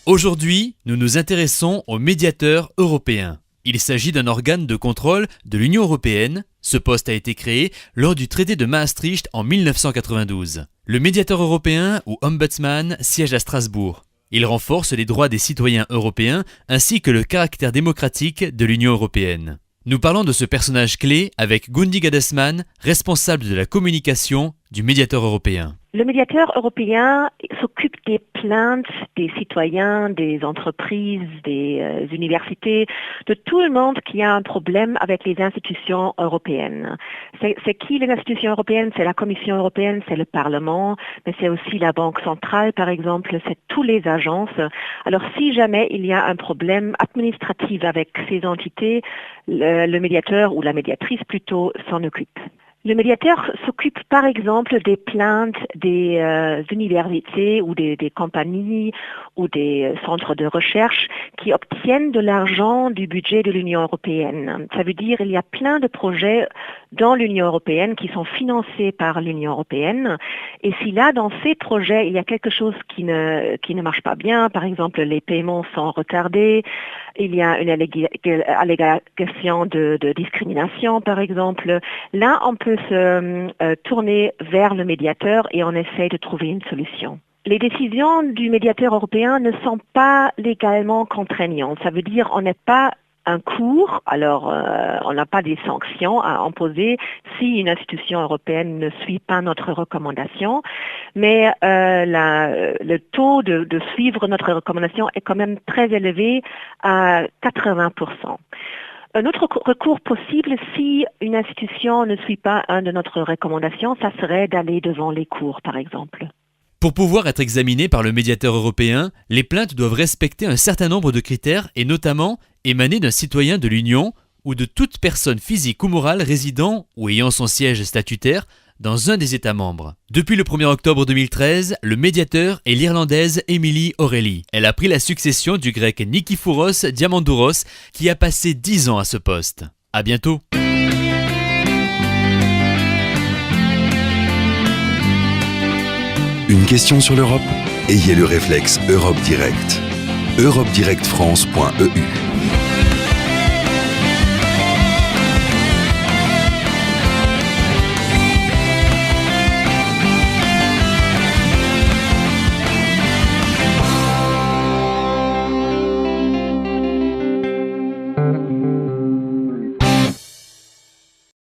Aujourd'hui, nous nous intéressons au médiateur européen. Il s'agit d'un organe de contrôle de l'Union européenne. Ce poste a été créé lors du traité de Maastricht en 1992. Le médiateur européen ou ombudsman siège à Strasbourg. Il renforce les droits des citoyens européens ainsi que le caractère démocratique de l'Union européenne. Nous parlons de ce personnage clé avec Gundi Gadesman, responsable de la communication du médiateur européen. Le médiateur européen s'occupe des plaintes des citoyens, des entreprises, des universités, de tout le monde qui a un problème avec les institutions européennes. C'est qui les institutions européennes? C'est la Commission européenne, c'est le Parlement, mais c'est aussi la Banque centrale par exemple, c'est toutes les agences. Alors si jamais il y a un problème administratif avec ces entités, le médiateur ou la médiatrice plutôt s'en occupe. Le médiateur s'occupe par exemple des plaintes des universités ou des compagnies ou des centres de recherche qui obtiennent de l'argent du budget de l'Union européenne. Ça veut dire qu'il y a plein de projets dans l'Union européenne qui sont financés par l'Union européenne. Et si là, dans ces projets, il y a quelque chose qui ne marche pas bien, par exemple les paiements sont retardés, il y a une allégation de discrimination par exemple, là on peut se tourner vers le médiateur et on essaie de trouver une solution. Les décisions du médiateur européen ne sont pas légalement contraignantes. Ça veut dire qu'on n'est pas un cours, alors on n'a pas des sanctions à imposer si une institution européenne ne suit pas notre recommandation, mais le taux de suivre notre recommandation est quand même très élevé à 80%. Un autre recours possible, si une institution ne suit pas une de notre recommandations, ça serait d'aller devant les cours, par exemple. Pour pouvoir être examinées par le médiateur européen, les plaintes doivent respecter un certain nombre de critères et notamment émaner d'un citoyen de l'Union ou de toute personne physique ou morale résidant ou ayant son siège statutaire dans un des États membres. Depuis le 1er octobre 2013, le médiateur est l'Irlandaise Emily O'Reilly. Elle a pris la succession du grec Nikifouros Diamandouros qui a passé 10 ans à ce poste. À bientôt. Une question sur l'Europe? Ayez le réflexe Europe Direct. europedirectfrance.eu